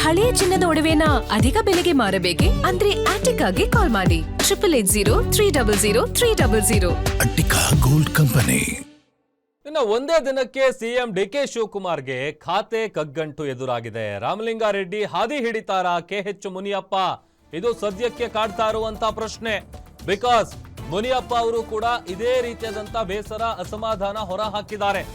ಹಳೆಯ ಚಿನ್ನದ ಒಡವೆನ ಅಧಿಕ ಬೆಲೆಗೆ ಮಾರಬೇಕೆ ಅಂದ್ರೆ ಆಟಿಕಾಗೆ ಕಾಲ್ ಮಾಡಿ 8803000300. Attica gold company. ಇನ್ನು ಒಂದೇ ದಿನಕ್ಕೆ ಸಿಎಂ ಡಿಕೆ ಶಿವಕುಮಾರ್ಗೆ ಖಾತೆ ಕಗ್ಗಂಟು ಎದುರಾಗಿದೆ. ರಾಮಲಿಂಗಾರೆಡ್ಡಿ ಹಾದಿ ಹಿಡಿತಾರ ಕೆಎಚ್ ಮುನಿಯಪ್ಪ? ಇದು ಸದ್ಯಕ್ಕೆ ಕಾಡ್ತಾ ಇರುವಂತ ಪ್ರಶ್ನೆ. ಬಿಕಾಸ್ ಮುನಿಯಪ್ಪ ಅವರು ಕೂಡ ಇದೇ ರೀತಿಯಾದಂತ ಬೇಸರ ಅಸಮಾಧಾನ ಹೊರ ಹಾಕಿದ್ದಾರೆ.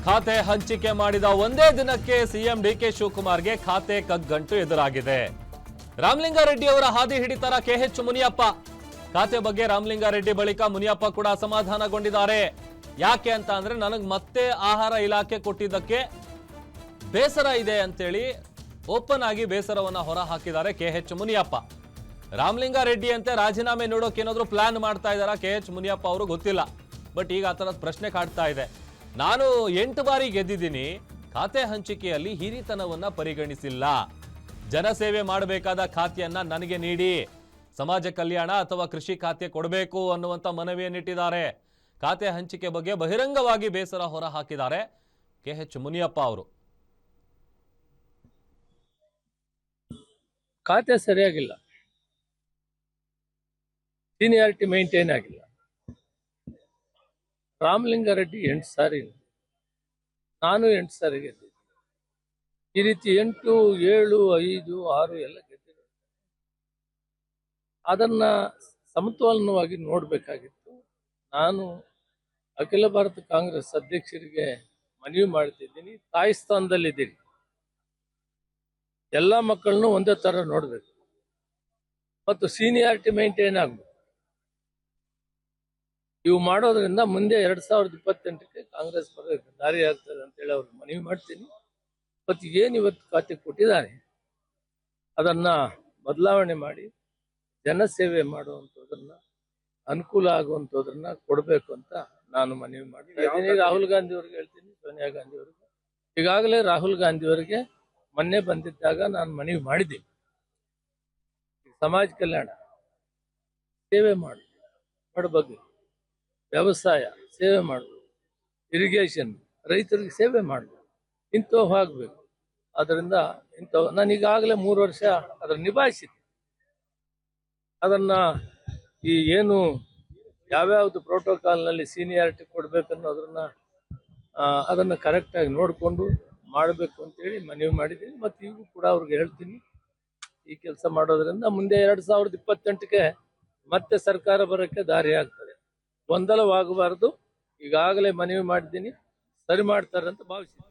ಖಾತೆ ಹಂಚಿಕೆ ಮಾಡಿದ ಒಂದೇ ದಿನಕ್ಕೆ ಸಿಎಂ ಡಿಕೆ ಶಿವಕುಮಾರ್ಗೆ ಖಾತೆ ಕಗ್ಗಂಟು ಎದುರಾಗಿದೆ. ರಾಮಲಿಂಗಾರೆಡ್ಡಿ ಅವರ ಹಾದಿ ಹಿಡಿತಾರ ಕೆಎಚ್ ಮುನಿಯಪ್ಪ? ಖಾತೆ ಬಗ್ಗೆ ರಾಮಲಿಂಗಾರೆಡ್ಡಿ ಬಳಿಕ ಮುನಿಯಪ್ಪ ಕೂಡ ಅಸಮಾಧಾನಗೊಂಡಿದ್ದಾರೆ. ಯಾಕೆ ಅಂತ ಅಂದ್ರೆ ನನಗೆ ಮತ್ತೆ ಆಹಾರ ಇಲಾಖೆ ಕೊಟ್ಟಿದ್ದಕ್ಕೆ ಬೇಸರ ಇದೆ ಅಂತೇಳಿ ಓಪನ್ ಆಗಿ ಬೇಸರವನ್ನ ಹೊರ ಹಾಕಿದ್ದಾರೆ ಕೆಎಚ್ ಮುನಿಯಪ್ಪ. ರಾಮಲಿಂಗಾರೆಡ್ಡಿ ಅಂತೆ ರಾಜೀನಾಮೆ ನೋಡೋಕೆ ಏನಾದ್ರು ಪ್ಲಾನ್ ಮಾಡ್ತಾ ಇದ್ದಾರಾ ಕೆಎಚ್ ಮುನಿಯಪ್ಪ ಅವರು ಗೊತ್ತಿಲ್ಲ. ಬಟ್ ಈಗ ಆ ತರದ ಪ್ರಶ್ನೆ ಕಾಡ್ತಾ ಇದೆ. ನಾನು 8 ಬಾರಿ ಗೆದ್ದಿದ್ದೀನಿ, ಖಾತೆ ಹಂಚಿಕೆಯಲ್ಲಿ ಹಿರಿತನವನ್ನ ಪರಿಗಣಿಸಿಲ್ಲ, ಜನಸೇವೆ ಮಾಡಬೇಕಾದ ಖಾತೆಯನ್ನ ನನಗೆ ನೀಡಿ, ಸಮಾಜ ಕಲ್ಯಾಣ ಅಥವಾ ಕೃಷಿ ಖಾತೆ ಕೊಡಬೇಕು ಅನ್ನುವಂತ ಮನವಿಯನ್ನಿಟ್ಟಿದ್ದಾರೆ. ಖಾತೆ ಹಂಚಿಕೆ ಬಗ್ಗೆ ಬಹಿರಂಗವಾಗಿ ಬೇಸರ ಹೊರ ಹಾಕಿದ್ದಾರೆ ಕೆಎಚ್ ಮುನಿಯಪ್ಪ ಅವರು. ಖಾತೆ ಸರಿಯಾಗಿಲ್ಲ, ಸೀನಿಯಾರಿಟಿ ಮೇಂಟೈನ್ ಆಗಿಲ್ಲ. ರಾಮಲಿಂಗಾರೆಡ್ಡಿ 8 ಸಾರಿ, ನಾನು 8 ಸಾರಿ ಗೆದ್ದಿದ್ದೆ. ಈ ರೀತಿ 8, 7, 5, 6 ಎಲ್ಲ ಗೆದ್ದಿದೆ. ಅದನ್ನ ಸಮತೋಲನವಾಗಿ ನೋಡಬೇಕಾಗಿತ್ತು. ನಾನು ಅಖಿಲ ಭಾರತ ಕಾಂಗ್ರೆಸ್ ಅಧ್ಯಕ್ಷರಿಗೆ ಮನವಿ ಮಾಡ್ತಿದ್ದೀನಿ, ತಾಯಿ ಸ್ಥಾನದಲ್ಲಿದ್ದೀನಿ, ಎಲ್ಲ ಮಕ್ಕಳನ್ನು ಒಂದೇ ತರ ನೋಡ್ಬೇಕು ಮತ್ತು ಸೀನಿಯಾರಿಟಿ ಮೇಂಟೈನ್ ಆಗ್ಬೇಕು. ಇವು ಮಾಡೋದ್ರಿಂದ ಮುಂದೆ 2028ಕ್ಕೆ ಕಾಂಗ್ರೆಸ್ ಬರೋಕ್ಕೆ ದಾರಿ ಆಗ್ತದೆ ಅಂತೇಳಿ ಅವ್ರಿಗೆ ಮನವಿ ಮಾಡ್ತೀನಿ. ಮತ್ತು ಏನು ಇವತ್ತು ಖಾತೆ ಕೊಟ್ಟಿದ್ದಾರೆ ಅದನ್ನ ಬದಲಾವಣೆ ಮಾಡಿ ಜನಸೇವೆ ಮಾಡುವಂಥದ್ದನ್ನ, ಅನುಕೂಲ ಆಗುವಂಥದ್ದನ್ನ ಕೊಡಬೇಕು ಅಂತ ನಾನು ಮನವಿ ಮಾಡ್ತೀನಿ. ರಾಹುಲ್ ಗಾಂಧಿ ಅವ್ರಿಗೆ ಹೇಳ್ತೀನಿ, ಸೋನಿಯಾ ಗಾಂಧಿ ಅವ್ರಿಗೆ. ಈಗಾಗಲೇ ರಾಹುಲ್ ಗಾಂಧಿ ಅವರಿಗೆ ಮೊನ್ನೆ ಬಂದಿದ್ದಾಗ ನಾನು ಮನವಿ ಮಾಡಿದ್ದೀನಿ, ಸಮಾಜ ಕಲ್ಯಾಣ ಸೇವೆ ಮಾಡಿ, ಬಡಬಗ್ಗರಿಗೆ ವ್ಯವಸಾಯ ಸೇವೆ ಮಾಡಬೇಕು, ಇರಿಗೇಷನ್ ರೈತರಿಗೆ ಸೇವೆ ಮಾಡಬೇಕು, ಇಂಥವು ಆಗಬೇಕು. ಅದರಿಂದ ಇಂಥವು ನಾನು ಈಗಾಗಲೇ 3 ವರ್ಷ ಅದರ ನಿಭಾಯಿಸಿದ್ದೆ. ಅದನ್ನು ಈ ಏನು ಯಾವ್ಯಾವುದು ಪ್ರೋಟೋಕಾಲ್ನಲ್ಲಿ ಸೀನಿಯಾರಿಟಿ ಕೊಡಬೇಕನ್ನೋದನ್ನ ಅದನ್ನು ಕರೆಕ್ಟಾಗಿ ನೋಡಿಕೊಂಡು ಮಾಡಬೇಕು ಅಂತೇಳಿ ಮನವಿ ಮಾಡಿದ್ದೀನಿ. ಮತ್ತು ಈಗೂ ಕೂಡ ಅವ್ರಿಗೆ ಹೇಳ್ತೀನಿ, ಈ ಕೆಲಸ ಮಾಡೋದ್ರಿಂದ ಮುಂದೆ 2028ಕ್ಕೆ ಮತ್ತೆ ಸರ್ಕಾರ ಬರೋಕ್ಕೆ ದಾರಿ ಆಗ್ತದೆ. ಗೊಂದಲವಾಗಬಾರ್ದು. ಈಗಾಗಲೇ ಮನವಿ ಮಾಡಿದ್ದೀನಿ, ಸರಿ ಮಾಡ್ತಾರೆ ಅಂತ ಭಾವಿಸಿದ್ದೀನಿ.